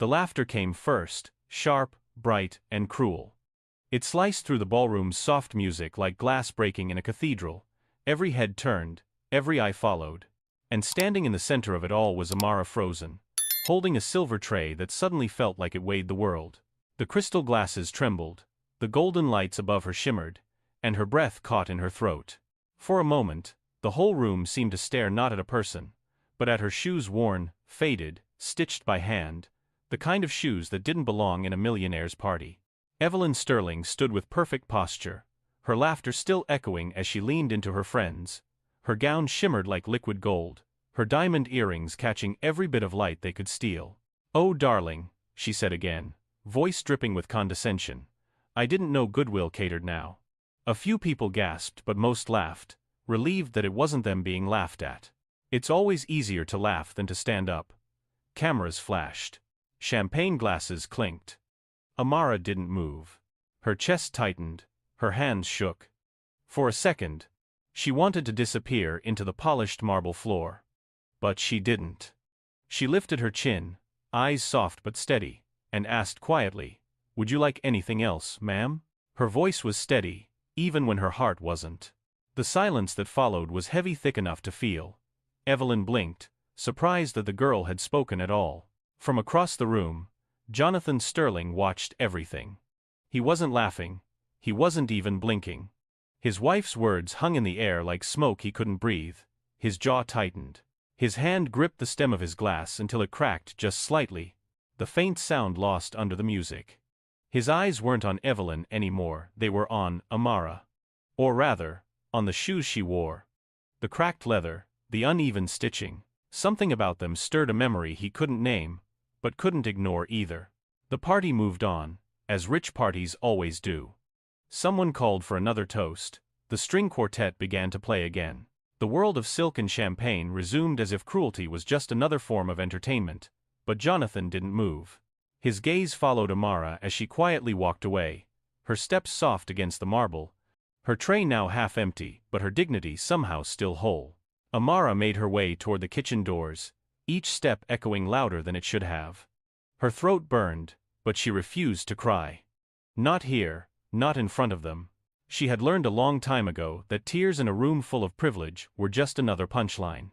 The laughter came first, sharp, bright, and cruel. It sliced through the ballroom's soft music like glass breaking in a cathedral. Every head turned, every eye followed. And standing in the center of it all was Amara, frozen, holding a silver tray that suddenly felt like it weighed the world. The crystal glasses trembled, the golden lights above her shimmered, and her breath caught in her throat. For a moment, the whole room seemed to stare not at a person, but at her shoes, worn, faded, stitched by hand, the kind of shoes that didn't belong in a millionaire's party. Evelyn Sterling stood with perfect posture, her laughter still echoing as she leaned into her friends. Her gown shimmered like liquid gold, her diamond earrings catching every bit of light they could steal. "Oh, darling," she said again, voice dripping with condescension. "I didn't know goodwill catered now." A few people gasped, but most laughed, relieved that it wasn't them being laughed at. It's always easier to laugh than to stand up. Cameras flashed. Champagne glasses clinked. Amara didn't move. Her chest tightened, her hands shook. For a second, she wanted to disappear into the polished marble floor. But she didn't. She lifted her chin, eyes soft but steady, and asked quietly, "Would you like anything else, ma'am?" Her voice was steady, even when her heart wasn't. The silence that followed was heavy, thick enough to feel. Evelyn blinked, surprised that the girl had spoken at all. From across the room, Jonathan Sterling watched everything. He wasn't laughing, he wasn't even blinking. His wife's words hung in the air like smoke he couldn't breathe. His jaw tightened. His hand gripped the stem of his glass until it cracked just slightly, the faint sound lost under the music. His eyes weren't on Evelyn anymore, they were on Amara. Or rather, on the shoes she wore. The cracked leather, the uneven stitching, something about them stirred a memory he couldn't name, but couldn't ignore either. The party moved on, as rich parties always do. Someone called for another toast. The string quartet began to play again. The world of silk and champagne resumed as if Cruelty was just another form of entertainment, but Jonathan didn't move. His gaze followed Amara as she quietly walked away, her steps soft against the marble, her tray now half empty, but her dignity somehow still whole. Amara made her way toward the kitchen doors, each step echoing louder than it should have. Her throat burned, but she refused to cry. Not here. Not in front of them. She had learned a long time ago that tears in a room full of privilege were just another punchline.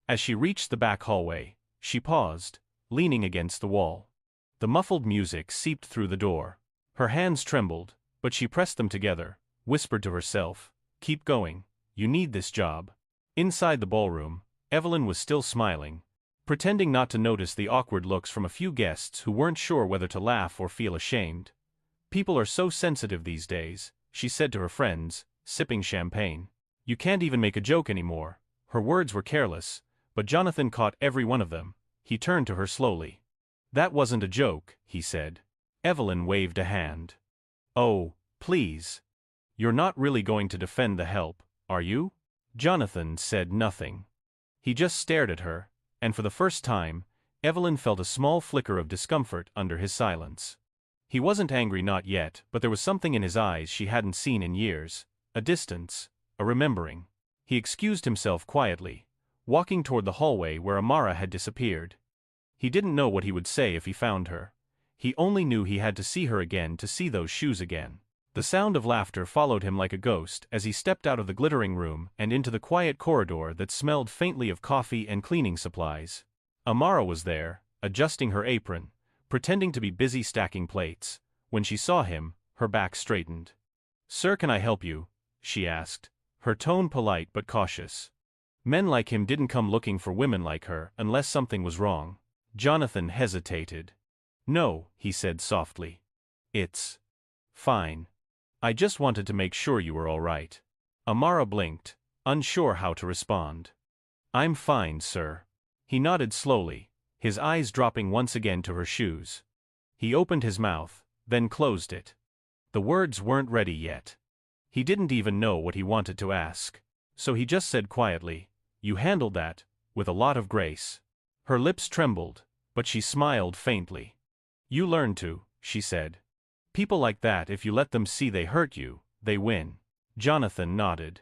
As she reached the back hallway, she paused, leaning against the wall. The muffled music seeped through the door. Her hands trembled, but she pressed them together, whispered to herself, "Keep going, you need this job." Inside the ballroom, Evelyn was still smiling, pretending not to notice the awkward looks from a few guests who weren't sure whether to laugh or feel ashamed. "People are so sensitive these days," she said to her friends, sipping champagne. "You can't even make a joke anymore." Her words were careless, but Jonathan caught every one of them. He turned to her slowly. "That wasn't a joke," he said. Evelyn waved a hand. "Oh, please. You're not really going to defend the help, are you?" Jonathan said nothing. He just stared at her, and for the first time, Evelyn felt a small flicker of discomfort under his silence. He wasn't angry, not yet, but there was something in his eyes she hadn't seen in years, a distance, a remembering. He excused himself quietly, walking toward the hallway where Amara had disappeared. He didn't know what he would say if he found her. He only knew he had to see her again to see those shoes again. The sound of laughter followed him like a ghost as he stepped out of the glittering room and into the quiet corridor that smelled faintly of coffee and cleaning supplies. Amara was there, adjusting her apron, pretending to be busy stacking plates. When she saw him, her back straightened. "Sir, can I help you?" she asked, her tone polite but cautious. Men like him didn't come looking for women like her unless something was wrong. Jonathan hesitated. "No," he said softly. "It's fine. I just wanted to make sure you were all right." Amara blinked, unsure how to respond. "I'm fine, sir." He nodded slowly, his eyes dropping once again to her shoes. He opened his mouth, then closed it. The words weren't ready yet. He didn't even know what he wanted to ask. So he just said quietly, "You handled that, with a lot of grace." Her lips trembled, but she smiled faintly. "You learn to," she said. "People like that, if you let them see they hurt you, they win." Jonathan nodded.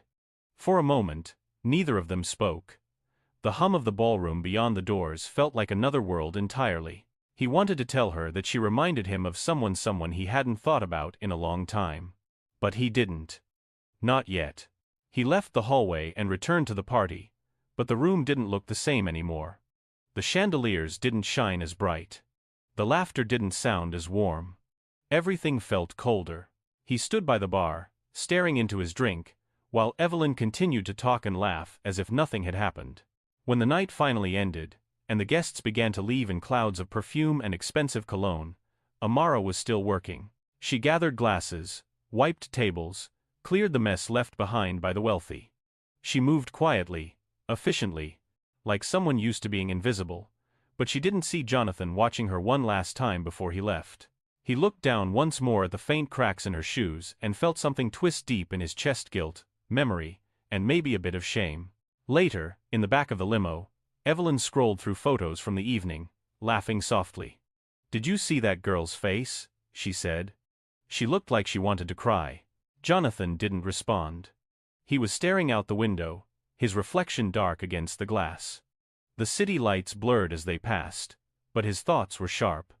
For a moment, neither of them spoke. The hum of the ballroom beyond the doors felt like another world entirely. He wanted to tell her that she reminded him of someone he hadn't thought about in a long time. But he didn't. Not yet. He left the hallway and returned to the party, but the room didn't look the same anymore. The chandeliers didn't shine as bright. The laughter didn't sound as warm. Everything felt colder. He stood by the bar, staring into his drink, while Evelyn continued to talk and laugh as if nothing had happened. When the night finally ended, and the guests began to leave in clouds of perfume and expensive cologne, Amara was still working. She gathered glasses, wiped tables, cleared the mess left behind by the wealthy. She moved quietly, efficiently, like someone used to being invisible, but she didn't see Jonathan watching her one last time before he left. He looked down once more at the faint cracks in her shoes and felt something twist deep in his chest: guilt, memory, and maybe a bit of shame. Later, in the back of the limo, Evelyn scrolled through photos from the evening, laughing softly. "Did you see that girl's face?" she said. She looked like she wanted to cry. Jonathan didn't respond. He was staring out the window, his reflection dark against the glass. The city lights blurred as they passed, but his thoughts were sharp.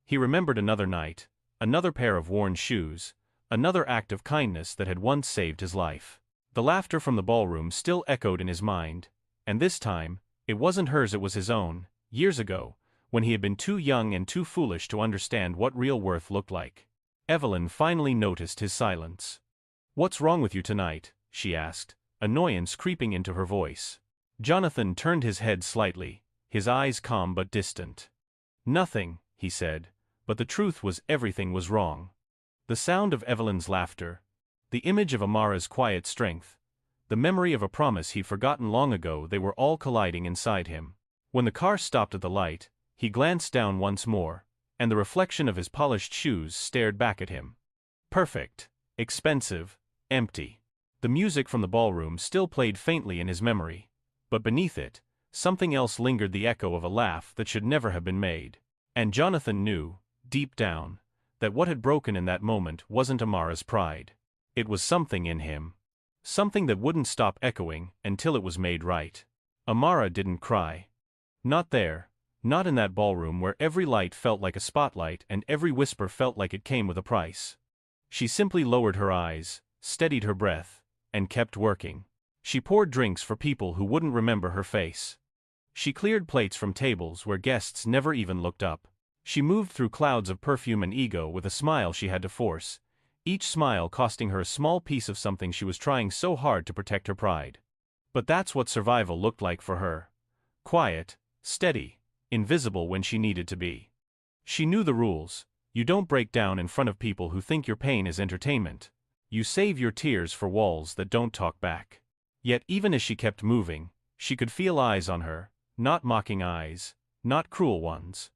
He remembered another night, another pair of worn shoes, another act of kindness that had once saved his life. The laughter from the ballroom still echoed in his mind, and this time, it wasn't hers, it was his own, years ago, when he had been too young and too foolish to understand what real worth looked like. Evelyn finally noticed his silence. "What's wrong with you tonight?" she asked, annoyance creeping into her voice. Jonathan turned his head slightly, his eyes calm but distant. "Nothing," he said, but the truth was everything was wrong. The sound of Evelyn's laughter, the image of Amara's quiet strength, the memory of a promise he'd forgotten long ago, they were all colliding inside him. When the car stopped at the light, he glanced down once more, and the reflection of his polished shoes stared back at him. Perfect, expensive, empty. The music from the ballroom still played faintly in his memory, but beneath it, something else lingered, the echo of a laugh that should never have been made. And Jonathan knew, deep down, that what had broken in that moment wasn't Amara's pride. It was something in him. Something that wouldn't stop echoing until it was made right. Amara didn't cry. Not there, not in that ballroom where every light felt like a spotlight and every whisper felt like it came with a price. She simply lowered her eyes, steadied her breath, and kept working. She poured drinks for people who wouldn't remember her face. She cleared plates from tables where guests never even looked up. She moved through clouds of perfume and ego with a smile she had to force, each smile costing her a small piece of something she was trying so hard to protect: her pride. But that's what survival looked like for her. Quiet, steady, invisible when she needed to be. She knew the rules. You don't break down in front of people who think your pain is entertainment. You save your tears for walls that don't talk back. Yet even as she kept moving, she could feel eyes on her, not mocking eyes, not cruel ones.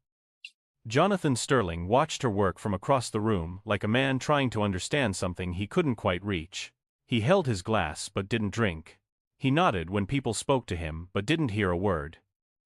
Jonathan Sterling watched her work from across the room like a man trying to understand something he couldn't quite reach. He held his glass but didn't drink. He nodded when people spoke to him but didn't hear a word.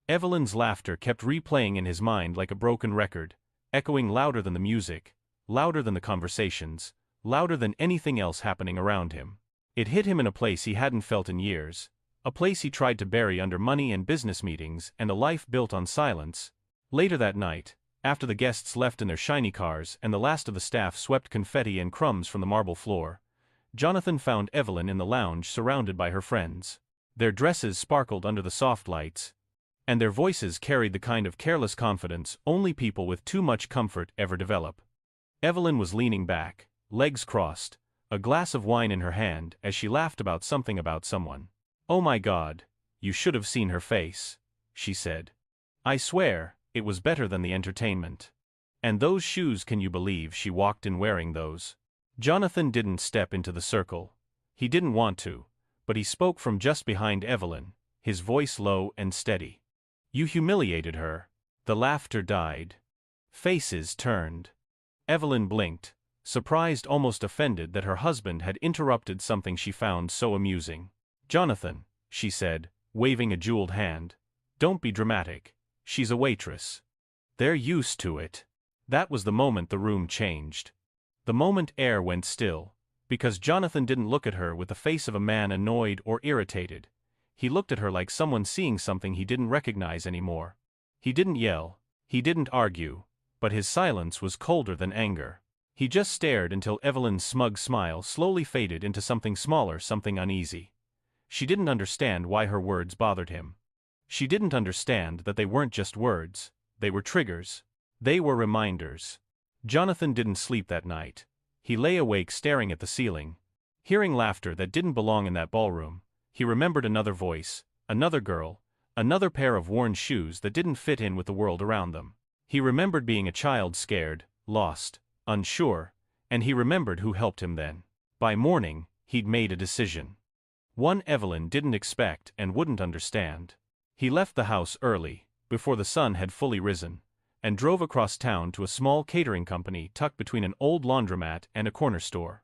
Evelyn's laughter kept replaying in his mind like a broken record, echoing louder than the music, louder than the conversations, louder than anything else happening around him. It hit him in a place he hadn't felt in years, a place he tried to bury under money and business meetings and a life built on silence. Later that night, after the guests left in their shiny cars and the last of the staff swept confetti and crumbs from the marble floor, Jonathan found Evelyn in the lounge surrounded by her friends. Their dresses sparkled under the soft lights, and their voices carried the kind of careless confidence only people with too much comfort ever develop. Evelyn was leaning back, legs crossed, a glass of wine in her hand as she laughed about something about someone. "Oh my God, you should have seen her face," she said. "I swear, it was better than the entertainment. And those shoes, can you believe she walked in wearing those?" Jonathan didn't step into the circle. He didn't want to, but he spoke from just behind Evelyn, his voice low and steady. "You humiliated her." The laughter died. Faces turned. Evelyn blinked, surprised, almost offended that her husband had interrupted something she found so amusing. "Jonathan," she said, waving a jeweled hand, "don't be dramatic. She's a waitress. They're used to it." That was the moment the room changed. The moment air went still, because Jonathan didn't look at her with the face of a man annoyed or irritated. He looked at her like someone seeing something he didn't recognize anymore. He didn't yell, He didn't argue, but his silence was colder than anger. He just stared until Evelyn's smug smile slowly faded into something smaller, something uneasy. She didn't understand why her words bothered him. She didn't understand that they weren't just words, they were triggers. They were reminders. Jonathan didn't sleep that night. He lay awake staring at the ceiling. Hearing laughter that didn't belong in that ballroom, he remembered another voice, another girl, another pair of worn shoes that didn't fit in with the world around them. He remembered being a child, scared, lost, unsure, and he remembered who helped him then. By morning, he'd made a decision. One Evelyn didn't expect and wouldn't understand. He left the house early, before the sun had fully risen, and drove across town to a small catering company tucked between an old laundromat and a corner store.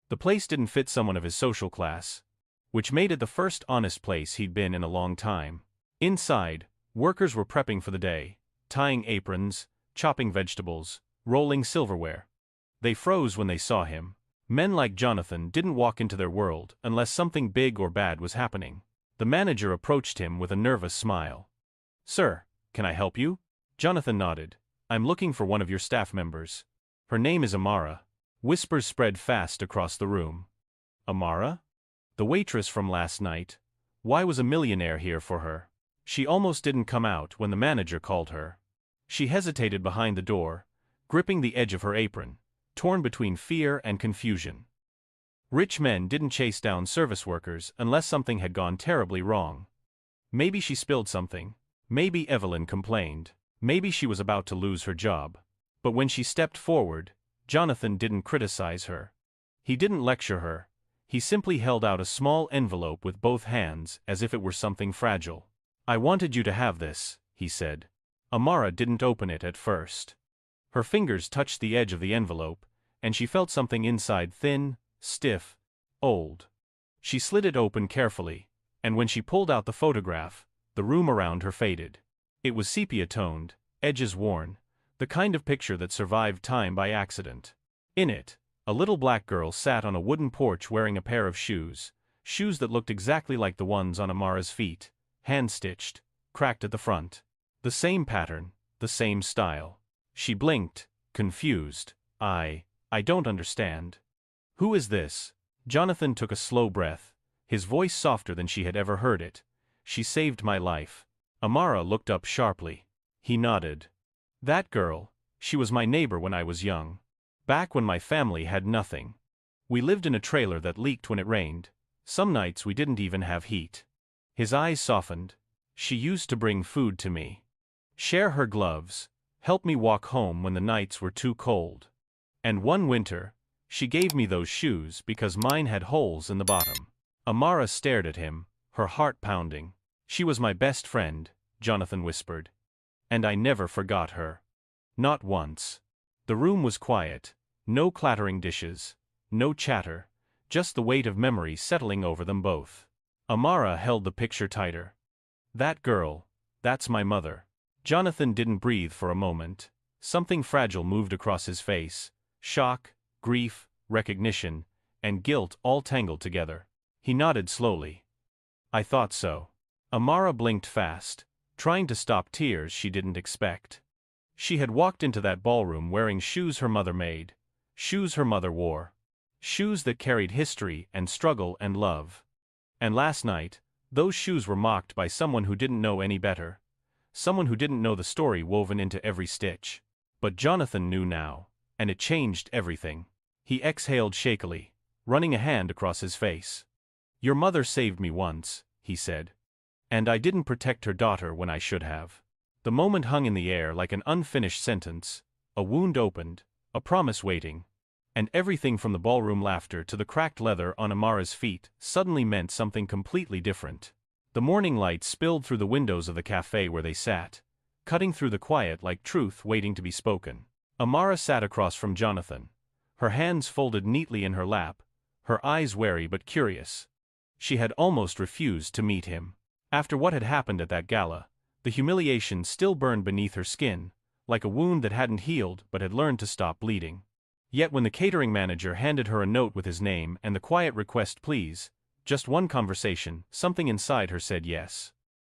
The place didn't fit someone of his social class, which made it the first honest place he'd been in a long time. Inside, workers were prepping for the day, tying aprons, chopping vegetables, rolling silverware. They froze when they saw him. Men like Jonathan didn't walk into their world unless something big or bad was happening. The manager approached him with a nervous smile. "Sir, can I help you?" Jonathan nodded. "I'm looking for one of your staff members. Her name is Amara." Whispers spread fast across the room. Amara? The waitress from last night? Why was a millionaire here for her? She almost didn't come out when the manager called her. She hesitated behind the door, gripping the edge of her apron, torn between fear and confusion. Rich men didn't chase down service workers unless something had gone terribly wrong. Maybe she spilled something. Maybe Evelyn complained. Maybe she was about to lose her job. But when she stepped forward, Jonathan didn't criticize her. He didn't lecture her. He simply held out a small envelope with both hands as if it were something fragile. "I wanted you to have this," he said. Amara didn't open it at first. Her fingers touched the edge of the envelope, and she felt something inside thin, stiff, old. She slid it open carefully, and when she pulled out the photograph, the room around her faded. It was sepia-toned, edges worn, the kind of picture that survived time by accident. In it, a little black girl sat on a wooden porch wearing a pair of shoes that looked exactly like the ones on Amara's feet, hand-stitched, cracked at the front. The same pattern, the same style. She blinked, confused. I don't understand. Who is this?" Jonathan took a slow breath, his voice softer than she had ever heard it. "She saved my life." Amara looked up sharply. He nodded. "That girl, she was my neighbor when I was young. Back when my family had nothing. We lived in a trailer that leaked when it rained. Some nights we didn't even have heat." His eyes softened. "She used to bring food to me. Share her gloves. Help me walk home when the nights were too cold. And one winter, she gave me those shoes because mine had holes in the bottom." Amara stared at him, her heart pounding. "She was my best friend," Jonathan whispered. "And I never forgot her. Not once." The room was quiet. No clattering dishes. No chatter. Just the weight of memory settling over them both. Amara held the picture tighter. "That girl, that's my mother." Jonathan didn't breathe for a moment. Something fragile moved across his face. Shock, grief, recognition, and guilt all tangled together. He nodded slowly. "I thought so." Amara blinked fast, trying to stop tears she didn't expect. She had walked into that ballroom wearing shoes her mother made, shoes her mother wore, shoes that carried history and struggle and love. And last night, those shoes were mocked by someone who didn't know any better, someone who didn't know the story woven into every stitch. But Jonathan knew now, and it changed everything. He exhaled shakily, running a hand across his face. "Your mother saved me once," he said. "And I didn't protect her daughter when I should have." The moment hung in the air like an unfinished sentence, a wound opened, a promise waiting, and everything from the ballroom laughter to the cracked leather on Amara's feet suddenly meant something completely different. The morning light spilled through the windows of the cafe where they sat, cutting through the quiet like truth waiting to be spoken. Amara sat across from Jonathan, her hands folded neatly in her lap, her eyes wary but curious. She had almost refused to meet him. After what had happened at that gala, the humiliation still burned beneath her skin, like a wound that hadn't healed but had learned to stop bleeding. Yet when the catering manager handed her a note with his name and the quiet request, "Please, just one conversation," something inside her said yes.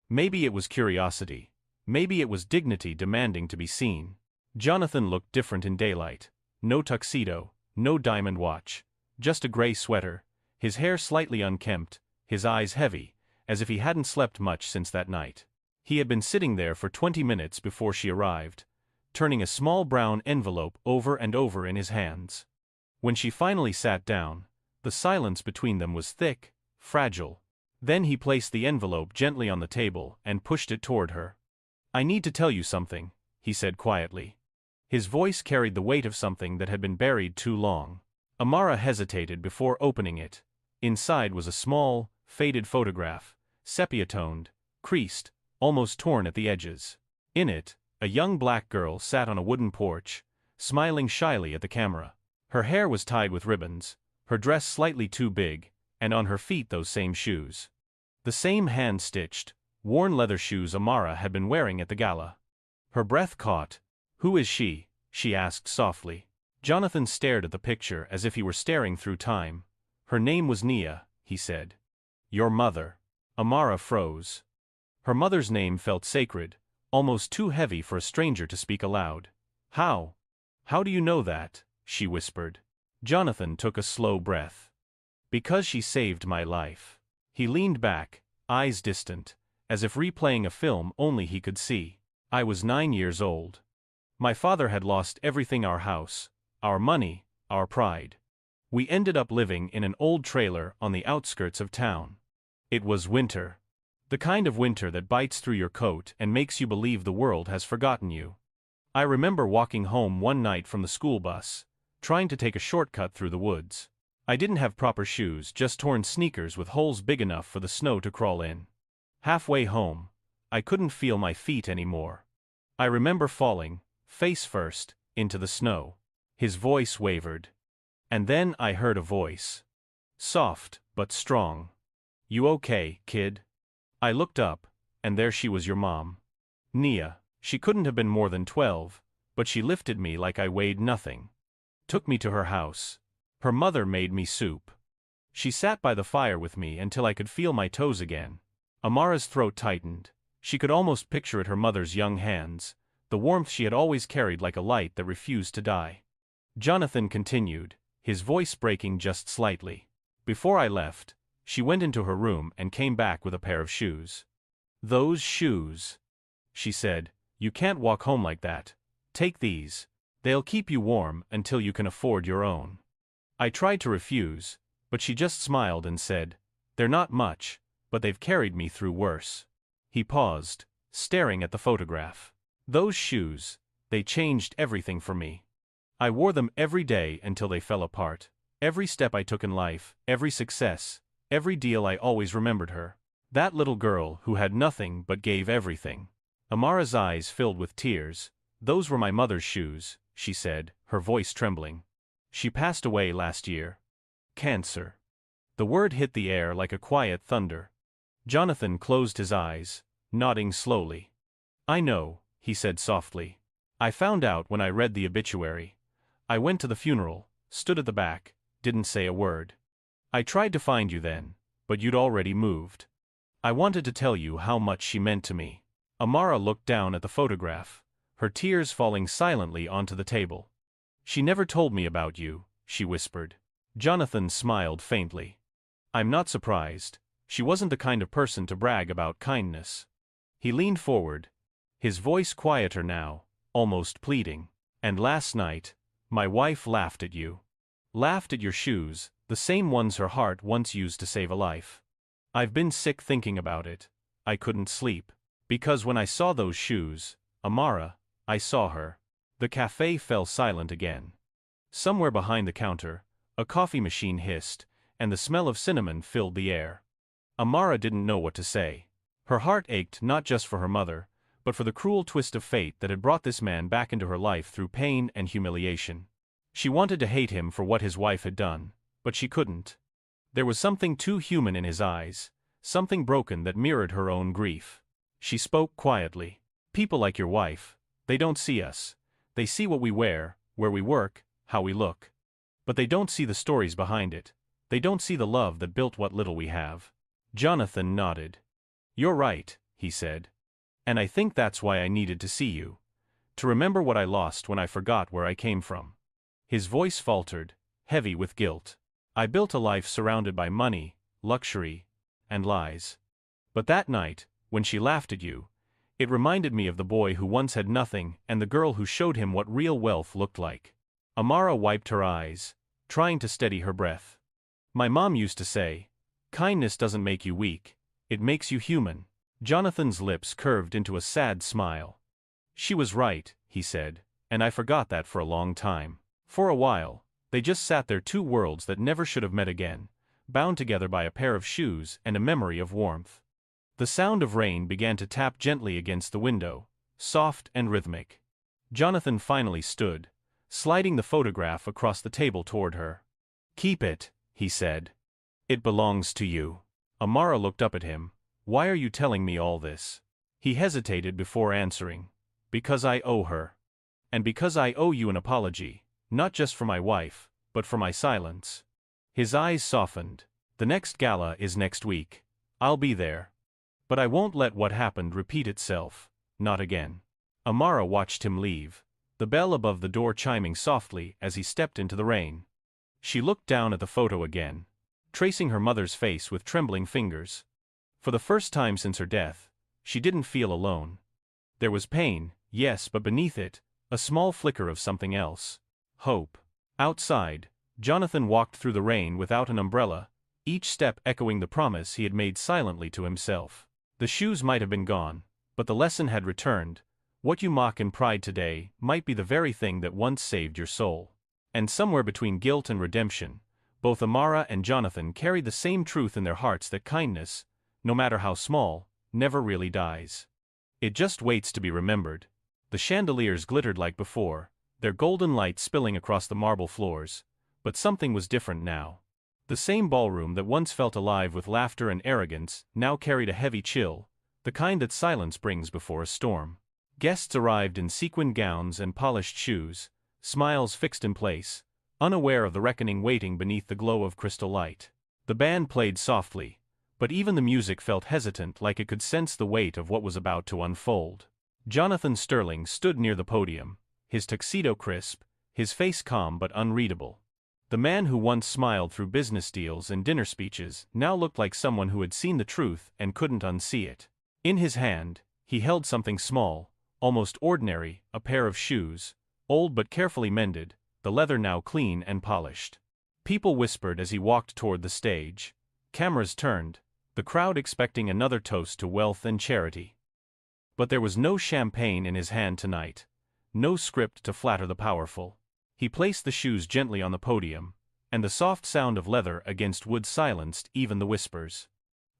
Maybe it was curiosity. Maybe it was dignity demanding to be seen. Jonathan looked different in daylight. No tuxedo, no diamond watch, just a gray sweater, his hair slightly unkempt, his eyes heavy, as if he hadn't slept much since that night. He had been sitting there for 20 minutes before she arrived, turning a small brown envelope over and over in his hands. When she finally sat down, the silence between them was thick, fragile. Then he placed the envelope gently on the table and pushed it toward her. "I need to tell you something," he said quietly. His voice carried the weight of something that had been buried too long. Amara hesitated before opening it. Inside was a small, faded photograph, sepia-toned, creased, almost torn at the edges. In it, a young black girl sat on a wooden porch, smiling shyly at the camera. Her hair was tied with ribbons, her dress slightly too big, and on her feet those same shoes. The same hand-stitched, worn leather shoes Amara had been wearing at the gala. Her breath caught. "Who is she?" she asked softly. Jonathan stared at the picture as if he were staring through time. "Her name was Nia," he said. "Your mother." Amara froze. Her mother's name felt sacred, almost too heavy for a stranger to speak aloud. "How? How do you know that?" she whispered. Jonathan took a slow breath. "Because she saved my life." He leaned back, eyes distant, as if replaying a film only he could see. "I was 9 years old. My father had lost everything: our house, our money, our pride. We ended up living in an old trailer on the outskirts of town. It was winter. The kind of winter that bites through your coat and makes you believe the world has forgotten you. I remember walking home one night from the school bus, trying to take a shortcut through the woods. I didn't have proper shoes, just torn sneakers with holes big enough for the snow to crawl in. Halfway home, I couldn't feel my feet anymore. I remember falling, face first, into the snow." His voice wavered. "And then I heard a voice. Soft, but strong. 'You okay, kid?' I looked up, and there she was, your mom. Nia. She couldn't have been more than 12, but she lifted me like I weighed nothing. Took me to her house. Her mother made me soup. She sat by the fire with me until I could feel my toes again." Amara's throat tightened. She could almost picture it, her mother's young hands, the warmth she had always carried like a light that refused to die. Jonathan continued, his voice breaking just slightly. "Before I left, she went into her room and came back with a pair of shoes. 'Those shoes,' she said, 'you can't walk home like that. Take these. They'll keep you warm until you can afford your own.' I tried to refuse, but she just smiled and said, 'They're not much, but they've carried me through worse.'" He paused, staring at the photograph. "Those shoes, they changed everything for me. I wore them every day until they fell apart. Every step I took in life, every success, every deal, I always remembered her. That little girl who had nothing but gave everything." Amara's eyes filled with tears. "Those were my mother's shoes," she said, her voice trembling. "She passed away last year. Cancer." The word hit the air like a quiet thunder. Jonathan closed his eyes, nodding slowly. "I know," he said softly. "I found out when I read the obituary. I went to the funeral, stood at the back, didn't say a word. I tried to find you then, but you'd already moved. I wanted to tell you how much she meant to me." Amara looked down at the photograph, her tears falling silently onto the table. "She never told me about you," she whispered. Jonathan smiled faintly. "I'm not surprised. She wasn't the kind of person to brag about kindness." He leaned forward, his voice quieter now, almost pleading. "And last night, my wife laughed at you. Laughed at your shoes, the same ones her heart once used to save a life. I've been sick thinking about it. I couldn't sleep. Because when I saw those shoes, Amara, I saw her." The cafe fell silent again. Somewhere behind the counter, a coffee machine hissed, and the smell of cinnamon filled the air. Amara didn't know what to say. Her heart ached not just for her mother, but for the cruel twist of fate that had brought this man back into her life through pain and humiliation. She wanted to hate him for what his wife had done, but she couldn't. There was something too human in his eyes, something broken that mirrored her own grief. She spoke quietly. "People like your wife, they don't see us. They see what we wear, where we work, how we look. But they don't see the stories behind it. They don't see the love that built what little we have." Jonathan nodded. "You're right," he said. And I think that's why I needed to see you. To remember what I lost when I forgot where I came from." His voice faltered, heavy with guilt. "I built a life surrounded by money, luxury, and lies. But that night, when she laughed at you, it reminded me of the boy who once had nothing and the girl who showed him what real wealth looked like." Amara wiped her eyes, trying to steady her breath. "My mom used to say, kindness doesn't make you weak, it makes you human." Jonathan's lips curved into a sad smile. "She was right," he said, "and I forgot that for a long time." For a while, they just sat there, two worlds that never should have met again, bound together by a pair of shoes and a memory of warmth. The sound of rain began to tap gently against the window, soft and rhythmic. Jonathan finally stood, sliding the photograph across the table toward her. "Keep it," he said. "It belongs to you." Amara looked up at him. "Why are you telling me all this?" He hesitated before answering. "Because I owe her. And because I owe you an apology, not just for my wife, but for my silence." His eyes softened. "The next gala is next week. I'll be there. But I won't let what happened repeat itself, not again." Amara watched him leave, the bell above the door chiming softly as he stepped into the rain. She looked down at the photo again, tracing her mother's face with trembling fingers. For the first time since her death, she didn't feel alone. There was pain, yes, but beneath it, a small flicker of something else. Hope. Outside, Jonathan walked through the rain without an umbrella, each step echoing the promise he had made silently to himself. The shoes might have been gone, but the lesson had returned. What you mock in pride today might be the very thing that once saved your soul. And somewhere between guilt and redemption, both Amara and Jonathan carried the same truth in their hearts, that kindness, no matter how small, never really dies. It just waits to be remembered. The chandeliers glittered like before, their golden light spilling across the marble floors, but something was different now. The same ballroom that once felt alive with laughter and arrogance now carried a heavy chill, the kind that silence brings before a storm. Guests arrived in sequined gowns and polished shoes, smiles fixed in place, unaware of the reckoning waiting beneath the glow of crystal light. The band played softly, but even the music felt hesitant, like it could sense the weight of what was about to unfold. Jonathan Sterling stood near the podium, his tuxedo crisp, his face calm but unreadable. The man who once smiled through business deals and dinner speeches now looked like someone who had seen the truth and couldn't unsee it. In his hand, he held something small, almost ordinary, a pair of shoes, old but carefully mended, the leather now clean and polished. People whispered as he walked toward the stage. Cameras turned, the crowd expecting another toast to wealth and charity. But there was no champagne in his hand tonight, no script to flatter the powerful. He placed the shoes gently on the podium, and the soft sound of leather against wood silenced even the whispers.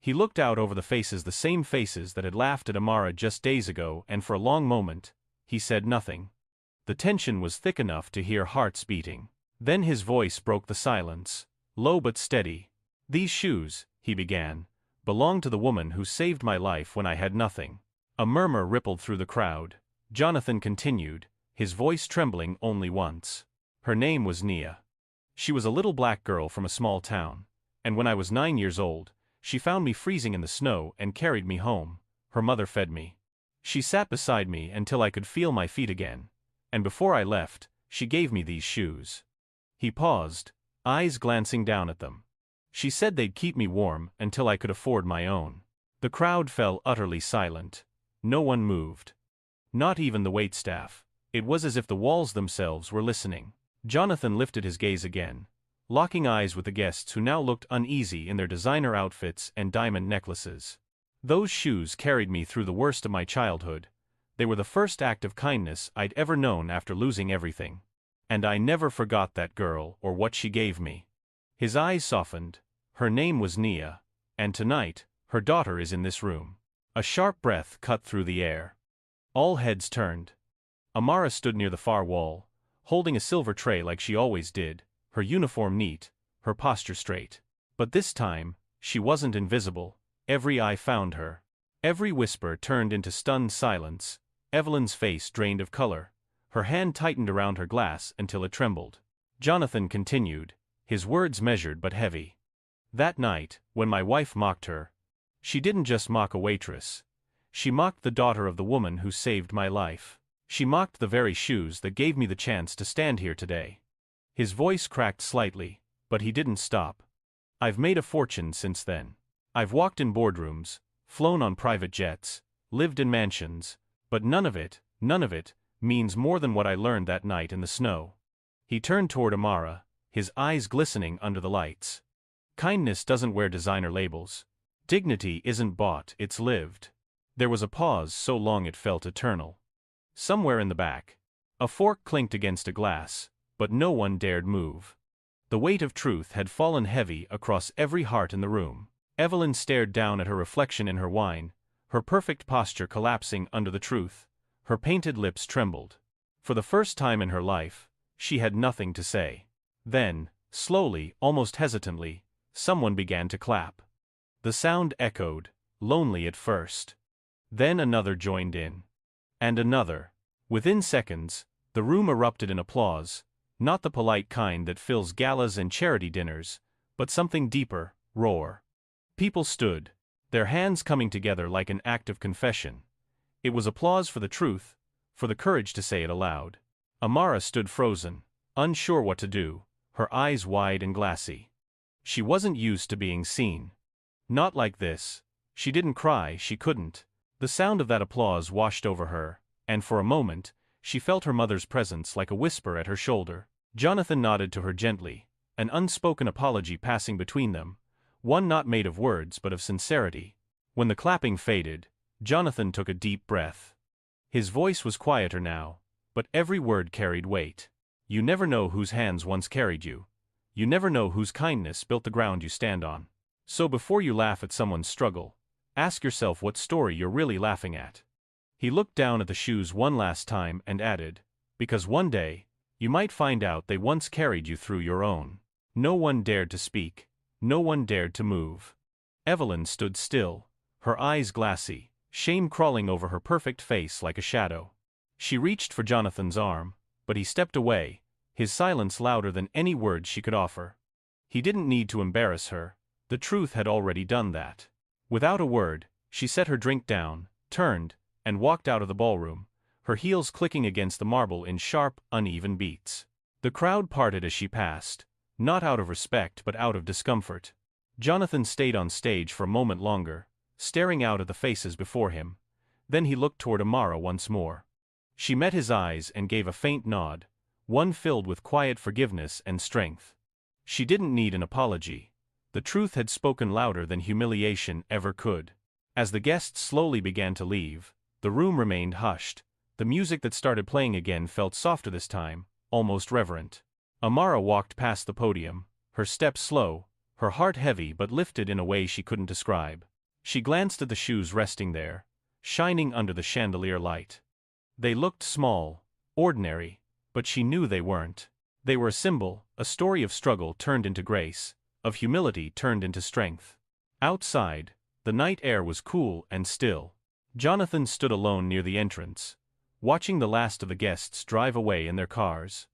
He looked out over the faces, the same faces that had laughed at Amara just days ago, and for a long moment, he said nothing. The tension was thick enough to hear hearts beating. Then his voice broke the silence, low but steady. "These shoes," he began, "belong to the woman who saved my life when I had nothing." A murmur rippled through the crowd. Jonathan continued, his voice trembling only once. "Her name was Nia. She was a little black girl from a small town, and when I was 9 years old, she found me freezing in the snow and carried me home. Her mother fed me. She sat beside me until I could feel my feet again, and before I left, she gave me these shoes." He paused, eyes glancing down at them. "She said they'd keep me warm until I could afford my own." The crowd fell utterly silent. No one moved. Not even the waitstaff. It was as if the walls themselves were listening. Jonathan lifted his gaze again, locking eyes with the guests who now looked uneasy in their designer outfits and diamond necklaces. "Those shoes carried me through the worst of my childhood. They were the first act of kindness I'd ever known after losing everything. And I never forgot that girl or what she gave me." His eyes softened. "Her name was Nia, and tonight, her daughter is in this room." A sharp breath cut through the air. All heads turned. Amara stood near the far wall, holding a silver tray like she always did, her uniform neat, her posture straight. But this time, she wasn't invisible. Every eye found her. Every whisper turned into stunned silence. Evelyn's face drained of color. Her hand tightened around her glass until it trembled. Jonathan continued, his words measured but heavy. "That night, when my wife mocked her, she didn't just mock a waitress. She mocked the daughter of the woman who saved my life. She mocked the very shoes that gave me the chance to stand here today. His voice cracked slightly, but he didn't stop. I've made a fortune since then. I've walked in boardrooms, flown on private jets, lived in mansions, but none of it, means more than what I learned that night in the snow. He turned toward Amara, his eyes glistening under the lights. Kindness doesn't wear designer labels. Dignity isn't bought, it's lived. There was a pause so long it felt eternal. Somewhere in the back, a fork clinked against a glass, but no one dared move. The weight of truth had fallen heavy across every heart in the room. Evelyn stared down at her reflection in her wine, her perfect posture collapsing under the truth. Her painted lips trembled. For the first time in her life, she had nothing to say. Then, slowly, almost hesitantly, someone began to clap. The sound echoed, lonely at first. Then another joined in. And another. Within seconds, the room erupted in applause, not the polite kind that fills galas and charity dinners, but something deeper, roar. People stood, their hands coming together like an act of confession. It was applause for the truth, for the courage to say it aloud. Amara stood frozen, unsure what to do, her eyes wide and glassy. She wasn't used to being seen. Not like this. She didn't cry, she couldn't. The sound of that applause washed over her, and for a moment, she felt her mother's presence like a whisper at her shoulder. Jonathan nodded to her gently, an unspoken apology passing between them, one not made of words but of sincerity. When the clapping faded, Jonathan took a deep breath. His voice was quieter now, but every word carried weight. You never know whose hands once carried you. You never know whose kindness built the ground you stand on. So before you laugh at someone's struggle, ask yourself what story you're really laughing at. He looked down at the shoes one last time and added, because one day, you might find out they once carried you through your own. No one dared to speak. No one dared to move. Evelyn stood still, her eyes glassy, shame crawling over her perfect face like a shadow. She reached for Jonathan's arm, but he stepped away, his silence louder than any words she could offer. He didn't need to embarrass her, the truth had already done that. Without a word, she set her drink down, turned, and walked out of the ballroom, her heels clicking against the marble in sharp, uneven beats. The crowd parted as she passed, not out of respect but out of discomfort. Jonathan stayed on stage for a moment longer, staring out at the faces before him. Then he looked toward Amara once more. She met his eyes and gave a faint nod, one filled with quiet forgiveness and strength. She didn't need an apology. The truth had spoken louder than humiliation ever could. As the guests slowly began to leave, the room remained hushed. The music that started playing again felt softer this time, almost reverent. Amara walked past the podium, her step slow, her heart heavy but lifted in a way she couldn't describe. She glanced at the shoes resting there, shining under the chandelier light. They looked small, ordinary, but she knew they weren't. They were a symbol, a story of struggle turned into grace, of humility turned into strength. Outside, the night air was cool and still. Jonathan stood alone near the entrance, watching the last of the guests drive away in their cars.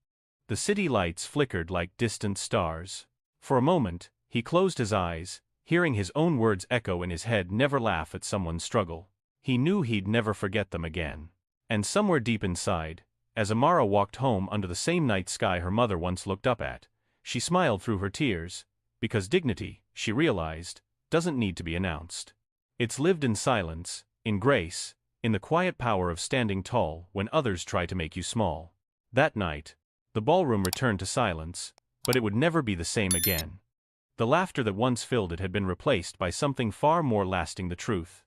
The city lights flickered like distant stars. For a moment, he closed his eyes, hearing his own words echo in his head, never laugh at someone's struggle. He knew he'd never forget them again. And somewhere deep inside, as Amara walked home under the same night sky her mother once looked up at, she smiled through her tears, because dignity, she realized, doesn't need to be announced. It's lived in silence, in grace, in the quiet power of standing tall when others try to make you small. That night, the ballroom returned to silence, but it would never be the same again. The laughter that once filled it had been replaced by something far more lasting: the truth.